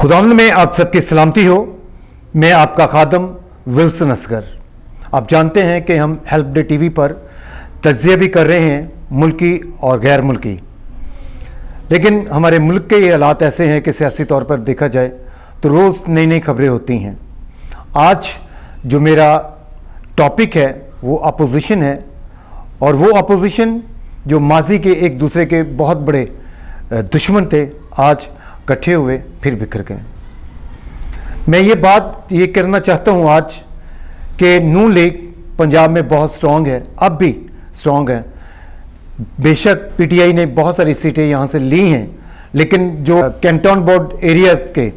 खुदावंद में आप सबकी सलामती हो। मैं आपका खादम विल्सन असगर। आप जानते हैं कि हम हेल्प डे टीवी पर तज्ज़िया भी कर रहे हैं, मुल्की और गैर मुल्की। लेकिन हमारे मुल्क के ये हालात ऐसे हैं कि सियासी तौर पर देखा जाए तो रोज़ नई नई खबरें होती हैं। आज जो मेरा टॉपिक है वो अपोजिशन है, और वो अपोजिशन जो माजी के एक दूसरे के बहुत बड़े दुश्मन थे, आज इकट्ठे हुए फिर बिखर गए। मैं ये बात ये करना चाहता हूँ आज कि नून लीग पंजाब में बहुत स्ट्रॉन्ग है, अब भी स्ट्रॉन्ग है। बेशक पीटीआई ने बहुत सारी सीटें यहाँ से ली हैं, लेकिन जो कैंटोन बोर्ड एरियाज़ के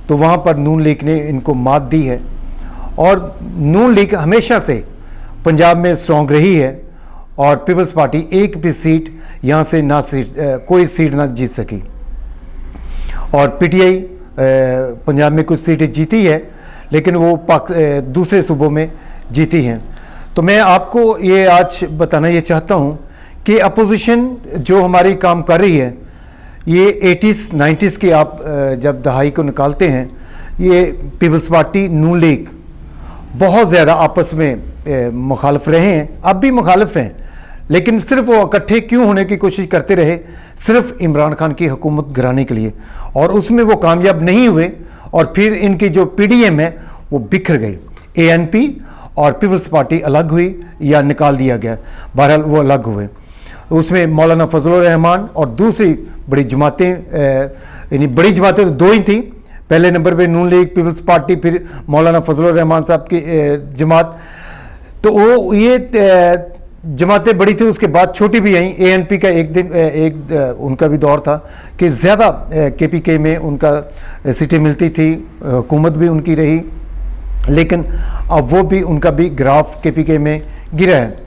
तो वहाँ पर नून लीग ने इनको मात दी है। और नून लीग हमेशा से पंजाब में स्ट्रॉन्ग रही है, और पीपल्स पार्टी एक भी सीट यहाँ से कोई सीट ना जीत सकी। और पीटीआई पंजाब में कुछ सीटें जीती है, लेकिन वो दूसरे सूबों में जीती हैं। तो मैं आपको ये आज बताना ये चाहता हूँ कि अपोजिशन जो हमारी काम कर रही है, ये 80s 90s की आप जब दहाई को निकालते हैं, ये पीपल्स पार्टी नून लीग बहुत ज़्यादा आपस में मुखालिफ रहे हैं, अब भी मुखालिफ हैं। लेकिन सिर्फ वो इकट्ठे क्यों होने की कोशिश करते रहे, सिर्फ इमरान खान की हुकूमत गिराने के लिए, और उसमें वो कामयाब नहीं हुए। और फिर इनकी जो पीडीएम है वो बिखर गई, एएनपी और पीपल्स पार्टी अलग हुई या निकाल दिया गया, बहरहाल वो अलग हुए। उसमें मौलाना फजलुर रहमान और दूसरी बड़ी जमातें, यानी बड़ी जमातें तो दो ही थी, पहले नंबर पे नून लीग, पीपल्स पार्टी, फिर मौलाना फजलुर रहमान साहब की जमात। तो वो ये जमातें बड़ी थी, उसके बाद छोटी भी आई। एएनपी का एक उनका भी दौर था कि ज़्यादा केपीके में उनका सीटें मिलती थी, हुकूमत भी उनकी रही, लेकिन अब वो भी उनका भी ग्राफ केपीके में गिरा है।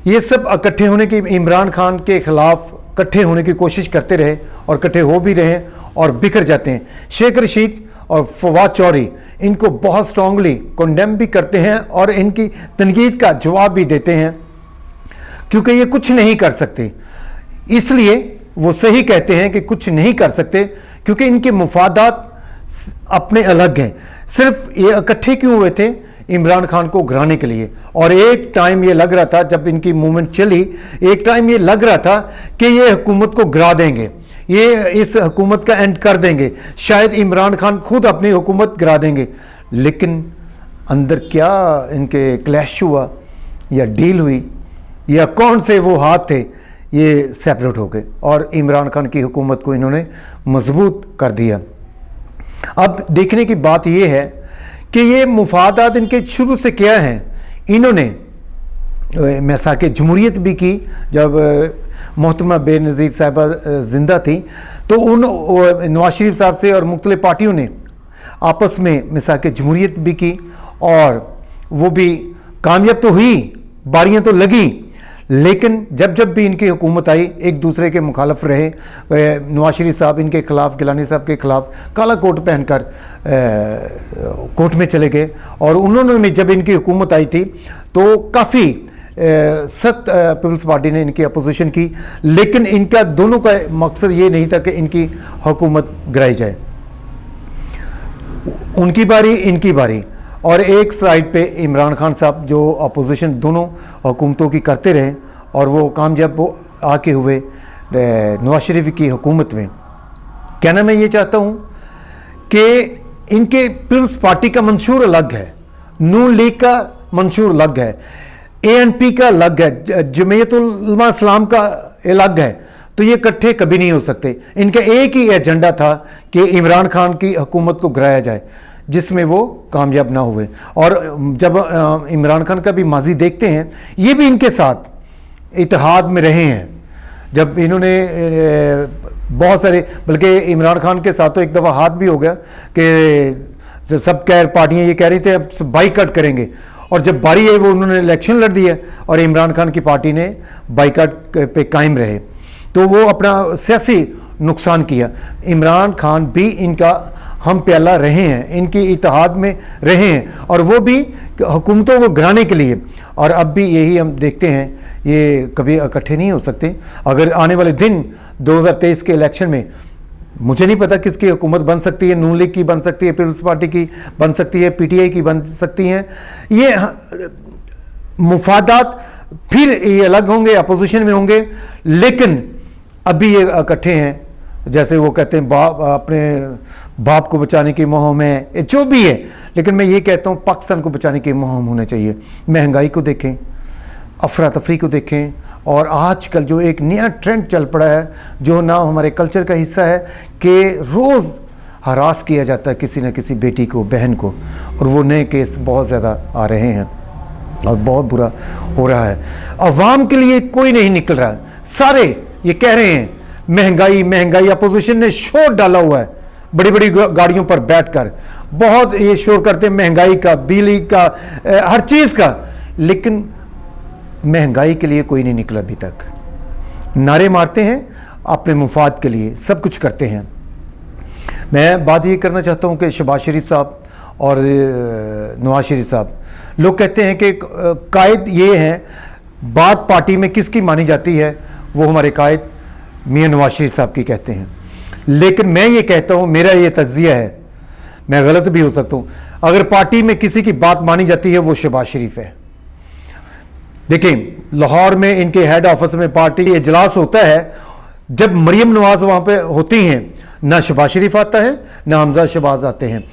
ये सब इकट्ठे होने की, इमरान खान के ख़िलाफ़ इकट्ठे होने की कोशिश करते रहे और इकट्ठे हो भी रहे और बिखर जाते हैं। शेख रशीद और फवाद चौधरी इनको बहुत स्ट्रांगली कंडेम भी करते हैं और इनकी तनकीद का जवाब भी देते हैं, क्योंकि ये कुछ नहीं कर सकते। इसलिए वो सही कहते हैं कि कुछ नहीं कर सकते, क्योंकि इनके मुफादात अपने अलग हैं। सिर्फ ये इकट्ठे क्यों हुए थे? इमरान खान को गिराने के लिए। और एक टाइम ये लग रहा था, जब इनकी मूवमेंट चली, एक टाइम ये लग रहा था कि ये हुकूमत को गिरा देंगे, ये इस हुकूमत का एंड कर देंगे, शायद इमरान खान खुद अपनी हुकूमत गिरा देंगे। लेकिन अंदर क्या इनके क्लैश हुआ या डील हुई या कौन से वो हाथ थे, ये सेपरेट हो गए और इमरान खान की हुकूमत को इन्होंने मजबूत कर दिया। अब देखने की बात ये है कि ये मुफादात इनके शुरू से क्या हैं। इन्होंने मैसाके जमहूरियत भी की, जब मोहतरमा बेनज़ीर साहिबा ज़िंदा थी, तो उन नवाज शरीफ साहब से और मुख्तलिफ पार्टियों ने आपस में मैसाके जमहूरियत भी की, और वो भी कामयाब तो हुई, बारियां तो लगी। लेकिन जब जब भी इनकी हुकूमत आई, एक दूसरे के मुखालफ रहे। नवाज शरीफ साहब इनके खिलाफ, गिलानी साहब के खिलाफ काला कोट पहनकर कोर्ट में चले गए, और उन्होंने जब इनकी हुकूमत आई थी तो काफ़ी सख्त पीपल्स पार्टी ने इनकी अपोजिशन की। लेकिन इनका दोनों का मकसद ये नहीं था कि इनकी हुकूमत गिराई जाए, उनकी बारी इनकी बारी। और एक साइड पे इमरान खान साहब जो अपोजिशन दोनों हुकूमतों की करते रहे, और वो कामयाब आके हुए नवाज शरीफ की हुकूमत में। कहना मैं ये चाहता हूँ कि इनके पीपल्स पार्टी का मंशूर अलग है, नून लीग का मंशूर अलग है, एएनपी का अलग है, जमीयत उलमा इस्लाम का अलग है। तो ये इकट्ठे कभी नहीं हो सकते। इनका एक ही एजेंडा था कि इमरान खान की हुकूमत को गिराया जाए, जिसमें वो कामयाब ना हुए। और जब इमरान खान का भी माजी देखते हैं, ये भी इनके साथ इत्तेहाद में रहे हैं। जब इन्होंने बहुत सारे, बल्कि इमरान खान के साथ तो एक दफ़ा हाथ भी हो गया कि सब पार्टियां ये कह रही थे अब बाईकाट करेंगे, और जब बारी आई वो उन्होंने इलेक्शन लड़ दिया और इमरान खान की पार्टी ने बाईकाट पे कायम रहे, तो वो अपना सियासी नुकसान किया। इमरान खान भी इनका हम प्याला रहे हैं, इनकी इत्तेहाद में रहे हैं, और वो भी हुकूमतों को गिराने के लिए। और अब भी यही हम देखते हैं, ये कभी इकट्ठे नहीं हो सकते। अगर आने वाले दिन 2023 के इलेक्शन में मुझे नहीं पता किसकी हुकूमत बन सकती है, नून लीग की बन सकती है, पीपल्स पार्टी की बन सकती है, पीटीआई की बन सकती हैं। ये मुफादात फिर ये अलग होंगे, अपोजिशन में होंगे, लेकिन अभी ये इकट्ठे हैं। जैसे वो कहते हैं अपने बाप को बचाने की मुहिम है, जो भी है, लेकिन मैं ये कहता हूँ पाकिस्तान को बचाने की मुहिम होने चाहिए। महंगाई को देखें, अफरा तफरी को देखें, और आजकल जो एक नया ट्रेंड चल पड़ा है, जो ना हमारे कल्चर का हिस्सा है, कि रोज़ हरास किया जाता है किसी न किसी बेटी को, बहन को, और वो नए केस बहुत ज़्यादा आ रहे हैं और बहुत बुरा हो रहा है। अवाम के लिए कोई नहीं निकल रहा, सारे ये कह रहे हैं महंगाई महंगाई। अपोजिशन ने शोर डाला हुआ है, बड़ी बड़ी गाड़ियों पर बैठकर बहुत ये शोर करते हैं महंगाई का, बिजली का, हर चीज़ का, लेकिन महंगाई के लिए कोई नहीं निकला अभी तक। नारे मारते हैं अपने मुफाद के लिए, सब कुछ करते हैं। मैं बात ये करना चाहता हूँ कि शहबाज शरीफ साहब और नवाज शरीफ साहब, लोग कहते हैं कि कायद ये हैं, बात पार्टी में किसकी मानी जाती है, वो हमारे कायद मियां नवाज शरीफ साहब की कहते हैं। लेकिन मैं ये कहता हूँ, मेरा ये तज्जिया है, मैं गलत भी हो सकता हूँ, अगर पार्टी में किसी की बात मानी जाती है वो शहबाज शरीफ है। देखिए लाहौर में इनके हेड ऑफिस में पार्टी इजलास होता है, जब मरियम नवाज वहाँ पे होती हैं, ना शहबाज शरीफ आता है ना हमजा शहबाज आते हैं।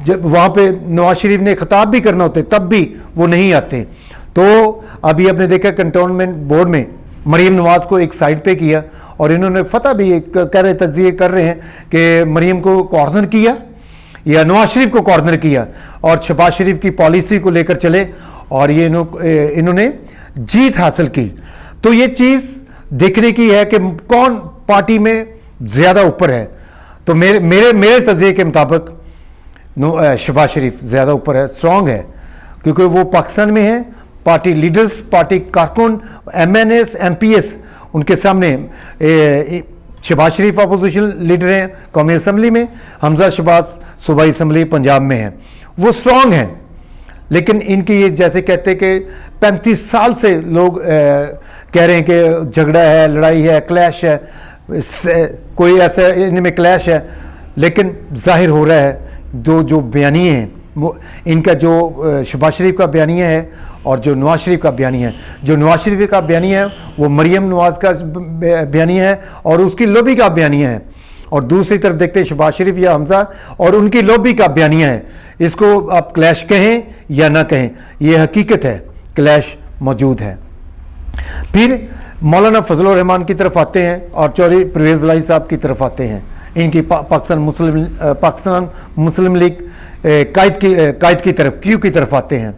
जब वहाँ पे नवाज शरीफ ने खिताब भी करना होते तब भी वो नहीं आते। तो अभी आपने देखा कंटोनमेंट बोर्ड में मरियम नवाज को एक साइड पे किया, और इन्होंने फतह भी कह रहे, तज्जिए कर रहे हैं कि मरियम को कॉर्नर किया या नवाज शरीफ को कॉर्नर किया, और शहबाज शरीफ की पॉलिसी को लेकर चले, और ये इन्होंने जीत हासिल की। तो ये चीज़ देखने की है कि कौन पार्टी में ज़्यादा ऊपर है। तो मेरे तज़िये के मुताबिक शहबाज शरीफ ज़्यादा ऊपर है, स्ट्रॉन्ग है, क्योंकि वो पाकिस्तान में है। पार्टी लीडर्स, पार्टी कारकुन, MNS, MPS, उनके सामने शहबाज शरीफ अपोजिशन लीडर हैं कौमी असम्बली में, हमजा शहबाज सूबाई असम्बली पंजाब में है, वो स्ट्रॉन्ग हैं। लेकिन इनकी ये जैसे कहते कि 35 साल से लोग कह रहे हैं कि झगड़ा है, लड़ाई है, क्लैश है, कोई ऐसा इनमें क्लैश है, लेकिन जाहिर हो रहा है जो बयानिए हैं, वो इनका जो शहबाज शरीफ का बयानिया है और जो नवाज शरीफ का बयानिया है, जो नवाज शरीफ का बयानिया है वो मरियम नवाज का बयानिया है और उसकी लॉबी का बयानिया है, और दूसरी तरफ देखते हैं शहबाज शरीफ या हमजा और उनकी लॉबी का बयानिया है। इसको आप क्लैश कहें या ना कहें, ये हकीकत है, क्लैश मौजूद है। फिर मौलाना फजलुर रहमान की तरफ आते हैं और चौधरी परवेज़ इलाही साहब की तरफ आते हैं, इनकी पाकिस्तान मुस्लिम लीग कायद की तरफ, क्यू की तरफ आते हैं।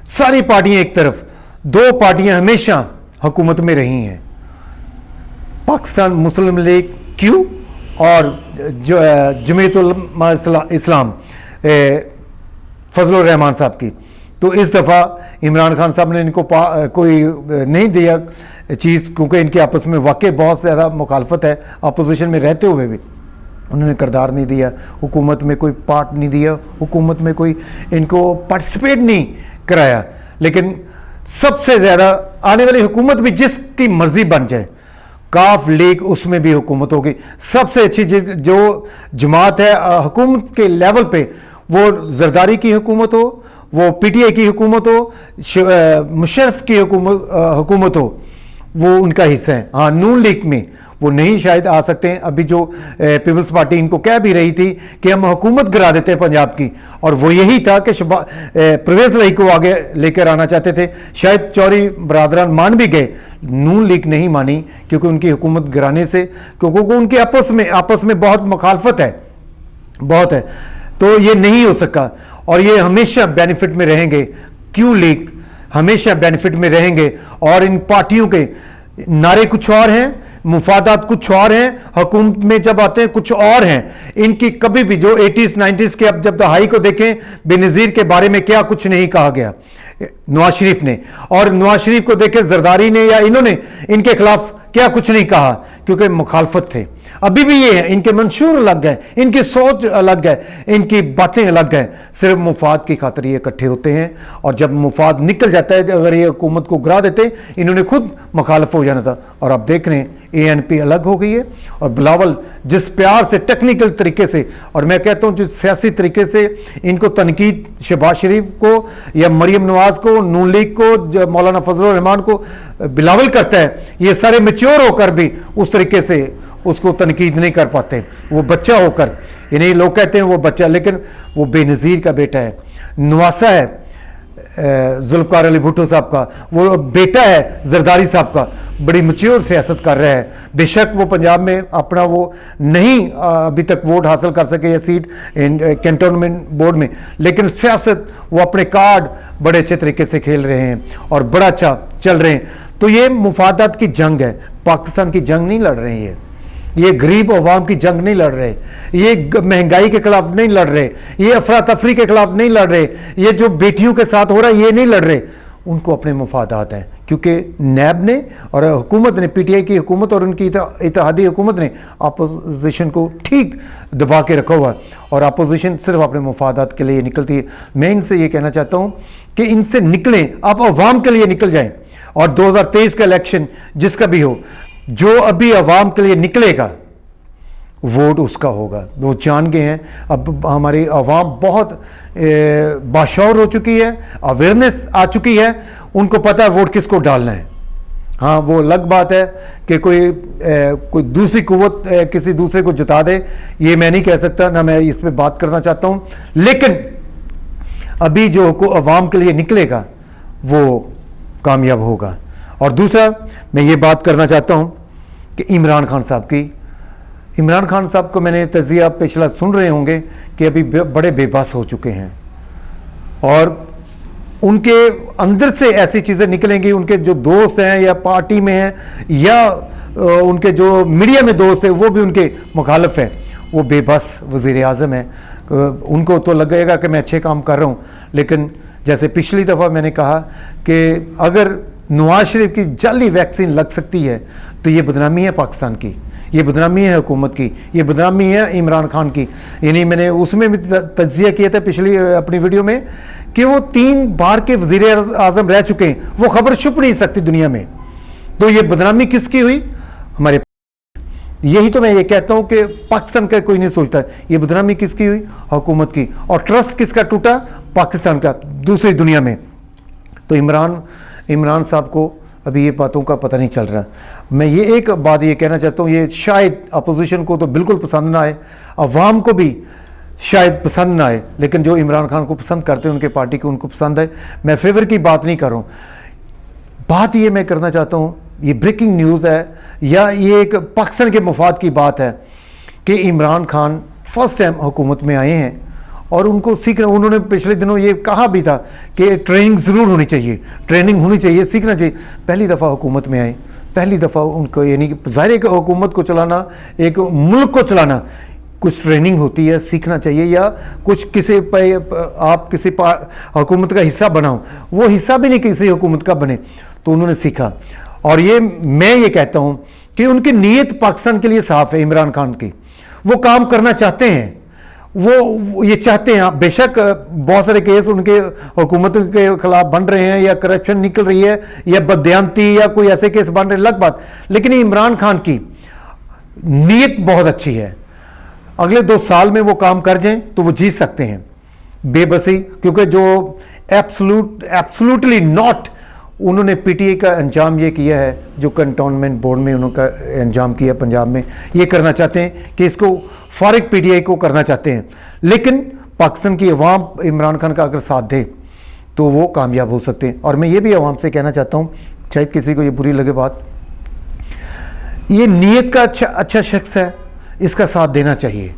सारी पार्टियां एक तरफ, दो पार्टियां हमेशा हुकूमत में रही हैं, पाकिस्तान मुस्लिम लीग क्यू और जो जमीयत उलमा इस्लाम फजलुर रहमान साहब की। तो इस दफ़ा इमरान खान साहब ने इनको कोई नहीं दिया चीज़, क्योंकि इनके आपस में वाकई बहुत ज़्यादा मुखालफत है, अपोजिशन में रहते हुए भी उन्होंने किरदार नहीं दिया, हुकूमत में कोई पार्ट नहीं दिया, हुकूमत में कोई इनको पार्टिसिपेट नहीं कराया। लेकिन सबसे ज़्यादा आने वाली हुकूमत भी जिसकी मर्जी बन जाए, काफ लीग उसमें भी हुकूमत होगी। सबसे अच्छी जो जमात है हुकूमत के लेवल पे, वो जरदारी की हुकूमत हो, वो PTI की हुकूमत हो, मुशर्रफ की हुकूमत हो, वो उनका हिस्सा है। हाँ, नून लीग में वो नहीं शायद आ सकते हैं। अभी जो पीपल्स पार्टी इनको कह भी रही थी कि हम हुकूमत गिरा देते हैं पंजाब की, और वो यही था कि परवेज़ इलाही को आगे लेकर आना चाहते थे। शायद चौधरी बरादरान मान भी गए, नून लीग नहीं मानी, क्योंकि उनकी हुकूमत गिराने से, क्योंकि उनके आपस में बहुत मुखालफत है, बहुत है, तो ये नहीं हो सका। और ये हमेशा बेनिफिट में रहेंगे, क्यू लीग हमेशा बेनिफिट में रहेंगे। और इन पार्टियों के नारे कुछ और हैं, मुफादात कुछ और हैं, हुकूमत में जब आते हैं कुछ और हैं। इनकी कभी भी जो 80s 90s के, अब जब दहाई को देखें, बेनज़ीर के बारे में क्या कुछ नहीं कहा गया नवाज शरीफ ने, और नवाज शरीफ को देखें जरदारी ने या इन्होंने इनके खिलाफ क्या कुछ नहीं कहा, क्योंकि मुखालफत थे। अभी भी ये है, इनके मंशूर अलग है, इनकी सोच अलग है, इनकी बातें अलग हैं। सिर्फ मुफाद की खातिर ये इकट्ठे होते हैं, और जब मुफाद निकल जाता है, अगर ये हुकूमत को गिरा देते, इन्होंने खुद मुखालफ हो जाना था। और आप देख रहे हैं ANP अलग हो गई है, और बिलावल जिस प्यार से, टेक्निकल तरीके से, और मैं कहता हूँ जिस सियासी तरीके से इनको तनकीद शहबाज शरीफ को या मरियम नवाज को, नून लीग को, मौलाना फजलुर रहमान को बिलावल करता है, ये सारे मैच्योर होकर भी उस तरीके से उसको तनकीद नहीं कर पाते। वो बच्चा होकर, यानी लोग कहते हैं वो बच्चा, लेकिन वो बेनज़ीर का बेटा है, नवासा है जुल्फ़कार अली भुट्टो साहब का, वो बेटा है जरदारी साहब का, बड़ी मैच्योर सियासत कर रहा है। बेशक वो पंजाब में अपना वो नहीं अभी तक वोट हासिल कर सके या सीट कैंटोनमेंट बोर्ड में, लेकिन सियासत वो अपने कार्ड बड़े अच्छे तरीके से खेल रहे हैं और बड़ा अच्छा चल रहे हैं। तो ये मुफादात की जंग है, पाकिस्तान की जंग नहीं लड़ रहे हैं ये गरीब अवाम की जंग नहीं लड़ रहे, ये महंगाई के खिलाफ नहीं लड़ रहे, ये अफरा तफरी के खिलाफ नहीं लड़ रहे, ये जो बेटियों के साथ हो रहा है ये नहीं लड़ रहे। उनको अपने मुफादात हैं, क्योंकि नैब ने और हुकूमत ने, PTI की हुकूमत और उनकी इत्तेहादी हुकूमत ने अपोजिशन को ठीक दबा के रखा हुआ है, और अपोजिशन सिर्फ अपने मुफादात के लिए निकलती है। मैं इनसे ये कहना चाहता हूँ कि इनसे निकलें, आप अवाम के लिए निकल जाएं, और 2023 का इलेक्शन जिसका भी हो, जो अभी अवाम के लिए निकलेगा वोट उसका होगा। वो जान गए हैं, अब हमारी अवाम बहुत बाशऊर हो चुकी है, अवेयरनेस आ चुकी है, उनको पता है वोट किसको डालना है। हाँ, वो अलग बात है कि कोई दूसरी कुव्वत किसी दूसरे को जिता दे, ये मैं नहीं कह सकता, ना मैं इस पर बात करना चाहता हूँ, लेकिन अभी जो अवाम के लिए निकलेगा वो कामयाब होगा। और दूसरा मैं ये बात करना चाहता हूँ कि इमरान खान साहब की, इमरान खान साहब को मैंने तज़िया पिछला सुन रहे होंगे कि अभी बड़े बेबस हो चुके हैं, और उनके अंदर से ऐसी चीज़ें निकलेंगी, उनके जो दोस्त हैं या पार्टी में हैं या उनके जो मीडिया में दोस्त हैं वो भी उनके मुखालिफ हैं, वो बेबस वज़ीर आज़म है। उनको तो लगेगा कि मैं अच्छे काम कर रहा हूँ, लेकिन जैसे पिछली दफ़ा मैंने कहा कि अगर नवाज शरीफ की जाली वैक्सीन लग सकती है तो ये बदनामी है पाकिस्तान की, ये बदनामी है हुकूमत की, ये बदनामी है इमरान खान की। यानी मैंने उसमें भी तज्जिया किया था पिछली अपनी वीडियो में कि वो 3 बार के वज़ीर आज़म रह चुके हैं, वो खबर छुप नहीं सकती दुनिया में। तो ये बदनामी किसकी हुई? हमारे। यही तो मैं ये कहता हूँ कि पाकिस्तान का कोई नहीं सोचता, ये बदनामी किसकी हुई? हुकूमत की। और ट्रस्ट किसका टूटा? पाकिस्तान का दूसरी दुनिया में। तो इमरान साहब को अभी ये बातों का पता नहीं चल रहा। मैं ये एक बात ये कहना चाहता हूँ, ये शायद अपोजिशन को तो बिल्कुल पसंद ना आए, अवाम को भी शायद पसंद ना आए, लेकिन जो इमरान खान को पसंद करते हैं उनके पार्टी को उनको पसंद है। मैं फेवर की बात नहीं कर रहा हूँ, बात ये मैं करना चाहता हूँ, ये ब्रेकिंग न्यूज़ है या ये एक पाकिस्तान के मुफाद की बात है कि इमरान खान फर्स्ट टाइम हुकूमत में आए हैं और उनको सीखना, उन्होंने पिछले दिनों ये कहा भी था कि ट्रेनिंग ज़रूर होनी चाहिए, ट्रेनिंग होनी चाहिए, सीखना चाहिए। पहली दफ़ा हुकूमत में आए, पहली दफ़ा उनको, यानी कि ज़ाहिर हुकूमत को चलाना, एक मुल्क को चलाना, कुछ ट्रेनिंग होती है, सीखना चाहिए, या कुछ किसी आप किसी हुकूमत का हिस्सा बनाओ, वो हिस्सा भी नहीं किसी हुकूमत का बने, तो उन्होंने सीखा। और ये मैं ये कहता हूँ कि उनकी नीयत पाकिस्तान के लिए साफ़ है। इमरान खान की, वो काम करना चाहते हैं, वो ये चाहते हैं। बेशक बहुत सारे केस उनके हुकूमत के खिलाफ बन रहे हैं, या करप्शन निकल रही है, या बदयांती, या कोई ऐसे केस बन रहे हैं, अलग बात, लेकिन इमरान खान की नीयत बहुत अच्छी है। अगले 2 साल में वो काम कर जाएं तो वो जीत सकते हैं बेबसी, क्योंकि जो एब्सोल्युटली नॉट उन्होंने PTI का अंजाम ये किया है, जो कंटोनमेंट बोर्ड में उन्होंने अंजाम किया पंजाब में, ये करना चाहते हैं कि इसको फारिग PTI को करना चाहते हैं। लेकिन पाकिस्तान की अवाम इमरान खान का अगर साथ दे तो वो कामयाब हो सकते हैं। और मैं ये भी अवाम से कहना चाहता हूँ, शायद किसी को ये बुरी लगे बात, ये नीयत का अच्छा शख्स है, इसका साथ देना चाहिए।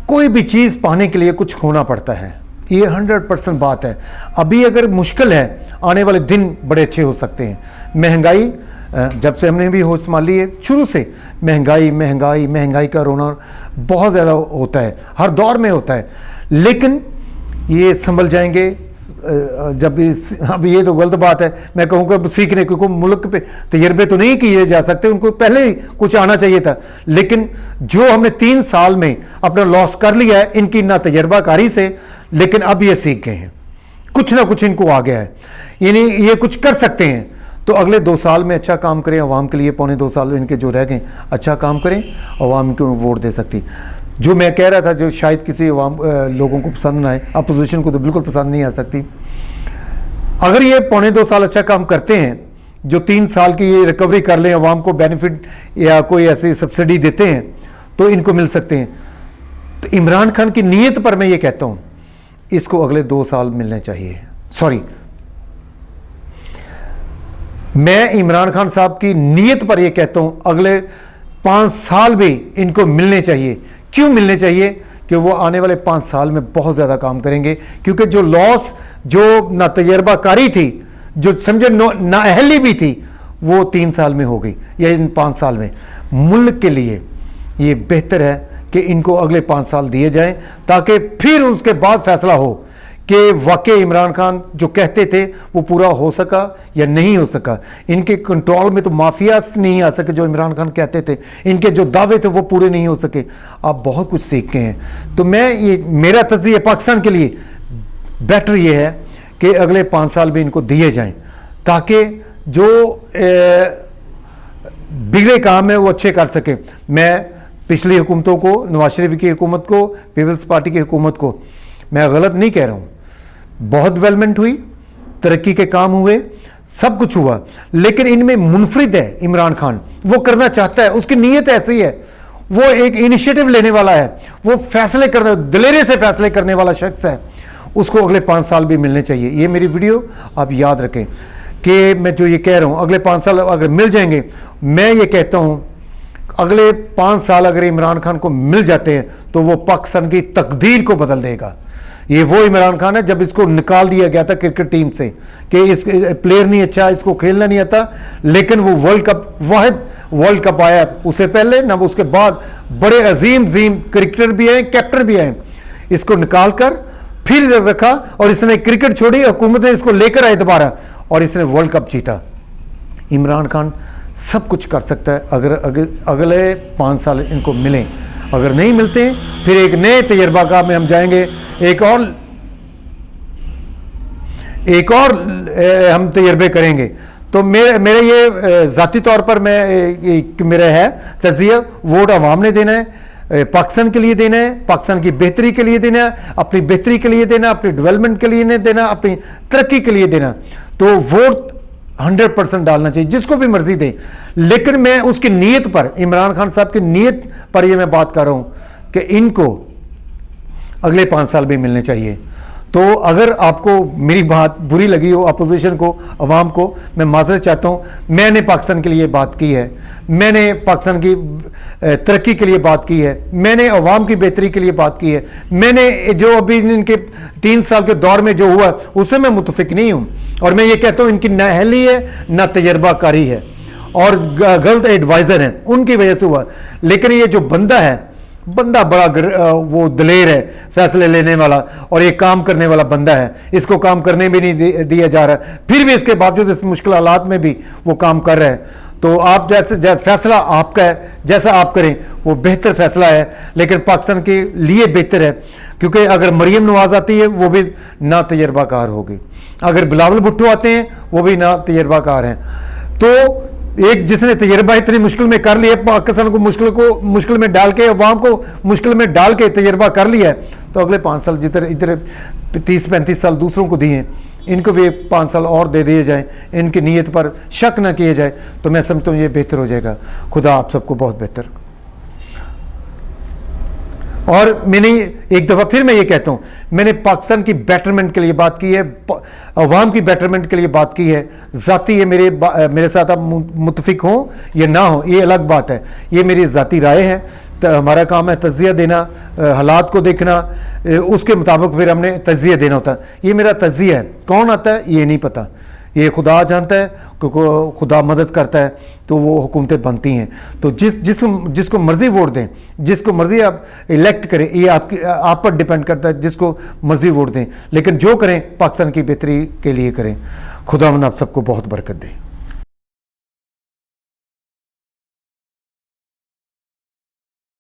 कोई भी चीज़ पाने के लिए कुछ खोना पड़ता है, ये 100% बात है। अभी अगर मुश्किल है, आने वाले दिन बड़े अच्छे हो सकते हैं। महंगाई, जब से हमने भी होश संभाली है, शुरू से महंगाई का रोना बहुत ज़्यादा होता है, हर दौर में होता है, लेकिन ये संभल जाएंगे, जब अब ये तो गलत बात है, मैं कहूँगा सीखने, क्योंकि मुल्क पे तजर्बे तो नहीं किए जा सकते, उनको पहले ही कुछ आना चाहिए था। लेकिन जो हमने 3 साल में अपना लॉस कर लिया है इनकी ना तजर्बाकारी से, लेकिन अब ये सीख गए हैं, कुछ ना कुछ इनको आ गया है, यानी ये कुछ कर सकते हैं। तो अगले 2 साल में अच्छा काम करें अवाम के लिए, पौने 2 साल इनके जो रह गए अच्छा काम करें, अवाम इनको वोट दे सकती। जो मैं कह रहा था जो शायद किसी अवाम लोगों को पसंद ना आए, अपोजिशन को तो बिल्कुल पसंद नहीं आ सकती, अगर ये पौने 2 साल अच्छा काम करते हैं, जो 3 साल की ये रिकवरी कर लें, अवाम को बेनिफिट या कोई ऐसी सब्सिडी देते हैं तो इनको मिल सकते हैं। तो इमरान खान की नीयत पर मैं ये कहता हूँ इसको अगले 2 साल मिलने चाहिए। सॉरी, मैं इमरान खान साहब की नीयत पर यह कहता हूं अगले 5 साल भी इनको मिलने चाहिए। क्यों मिलने चाहिए? कि वो आने वाले 5 साल में बहुत ज़्यादा काम करेंगे, क्योंकि जो लॉस, जो ना तजर्बाकारी थी, जो समझे नाअहली भी थी, वो 3 साल में हो गई या इन 5 साल में। मुल्क के लिए ये बेहतर है कि इनको अगले 5 साल दिए जाएं, ताकि फिर उसके बाद फैसला हो कि वाकई इमरान खान जो कहते थे वो पूरा हो सका या नहीं हो सका। इनके कंट्रोल में तो माफियास नहीं आ सके जो इमरान खान कहते थे, इनके जो दावे थे वो पूरे नहीं हो सके। आप बहुत कुछ सीख के हैं। तो मैं ये, मेरा तज़किया पाकिस्तान के लिए बेटर ये है कि अगले 5 साल भी इनको दिए जाएं, ताकि जो बिगड़े काम है वो अच्छे कर सके। मैं पिछली हुकूमतों को, नवाज शरीफ की हुकूमत को, पीपल्स पार्टी की हुकूमत को मैं गलत नहीं कह रहा हूँ, बहुत डेवलपमेंट हुई, तरक्की के काम हुए, सब कुछ हुआ, लेकिन इनमें मुनफरिद है इमरान खान, वो करना चाहता है, उसकी नीयत ऐसी है, वो एक इनिशिएटिव लेने वाला है, वो फैसले करने, दिलेरी से फैसले करने वाला शख्स है। उसको अगले 5 साल भी मिलने चाहिए। ये मेरी वीडियो आप याद रखें कि मैं जो ये कह रहा हूँ अगले 5 साल अगर मिल जाएंगे, मैं ये कहता हूँ अगले 5 साल अगर इमरान खान को मिल जाते हैं तो वो पाकिस्तान की तकदीर को बदल देगा। ये वो इमरान खान है जब इसको निकाल दिया गया था क्रिकेट टीम से कि इस प्लेयर नहीं अच्छा, इसको खेलना नहीं आता, लेकिन वो वर्ल्ड कप, वाहिद वर्ल्ड कप आया, उससे पहले ना उसके बाद बड़े अजीम क्रिकेटर भी आए, कैप्टन भी आए, इसको निकाल कर फिर रखा और इसने क्रिकेट छोड़ी, हुकूमत ने इसको लेकर आए दोबारा और इसने वर्ल्ड कप जीता। इमरान खान सब कुछ कर सकता है अगर अगले 5 साल इनको मिलें। अगर नहीं मिलते फिर एक नए तजर्बाकार में हम जाएंगे, एक और हम तजर्बे करेंगे। तो मेरे ये ज़ाती तौर पर मेरा है तज़किया, वोट अवाम ने देना है, पाकिस्तान के लिए देना है, पाकिस्तान की बेहतरी के लिए देना है, अपनी बेहतरी के लिए देना, अपनी डेवलपमेंट के लिए देना, अपनी तरक्की के लिए देना। तो वोट 100% डालना चाहिए, जिसको भी मर्जी दे, लेकिन मैं उसकी नीयत पर, इमरान खान साहब की नीयत पर ये मैं बात कर रहा हूं कि इनको अगले 5 साल भी मिलने चाहिए। तो अगर आपको मेरी बात बुरी लगी हो, अपोजिशन को, अवाम को, मैं माजरत चाहता हूं। मैंने पाकिस्तान के लिए बात की है, मैंने पाकिस्तान की तरक्की के लिए बात की है, मैंने अवाम की बेहतरी के लिए बात की है, मैंने जो अभी इनके 3 साल के दौर में जो हुआ उससे मैं मुतफिक नहीं हूं। और मैं ये कहता हूं इनकी ना अहली है ना तजर्बाकारी है और गलत एडवाइज़र हैं, उनकी वजह से हुआ। लेकिन ये जो बंदा बड़ा वो दिलेर है, फैसले लेने वाला और एक काम करने वाला बंदा है, इसको काम करने भी नहीं दिया जा रहा, फिर भी इसके बावजूद इस मुश्किल हालात में भी वो काम कर रहा है। तो आप जैसे फैसला आपका है, जैसा आप करें वो बेहतर फैसला है, लेकिन पाकिस्तान के लिए बेहतर है। क्योंकि अगर मरियम नवाज आती है वो भी ना तजर्बाकार होगी, अगर बिलावल भुट्टो आते हैं वो भी ना तजर्बाकार हैं। तो एक जिसने तजर्बा इतनी मुश्किल में कर लिया, पाकिस्तान को मुश्किल में डाल के, अवाम को मुश्किल में डाल के तजर्बा कर लिया है, तो अगले 5 साल जिधर इधर 30-35 साल दूसरों को दिए, इनको भी 5 साल और दे दिए जाएं, इनकी नीयत पर शक ना किए जाए, तो मैं समझता हूँ ये बेहतर हो जाएगा। खुदा आप सबको बहुत बेहतर। और मैंने एक दफ़ा फिर मैं ये कहता हूँ, मैंने पाकिस्तान की बेटरमेंट के लिए बात की है, अवाम की बेटरमेंट के लिए बात की है। ज़ाती ये मेरे साथ आप मुतफिक हों या ना हो ये अलग बात है, ये मेरी ज़ाती राय है। तो हमारा काम है तज़किया देना, हालात को देखना, उसके मुताबिक फिर हमने तज़किया देना होता है। ये मेरा तज़किया है, कौन आता है ये नहीं पता, ये खुदा जानता है, क्योंकि खुदा मदद करता है तो वो हुकूमतें बनती हैं। तो जिसको मर्ज़ी वोट दें, जिसको मर्ज़ी आप इलेक्ट करें, ये आप पर डिपेंड करता है, जिसको मर्ज़ी वोट दें, लेकिन जो करें पाकिस्तान की बेहतरी के लिए करें। खुदावंद आप सबको बहुत बरकत दे।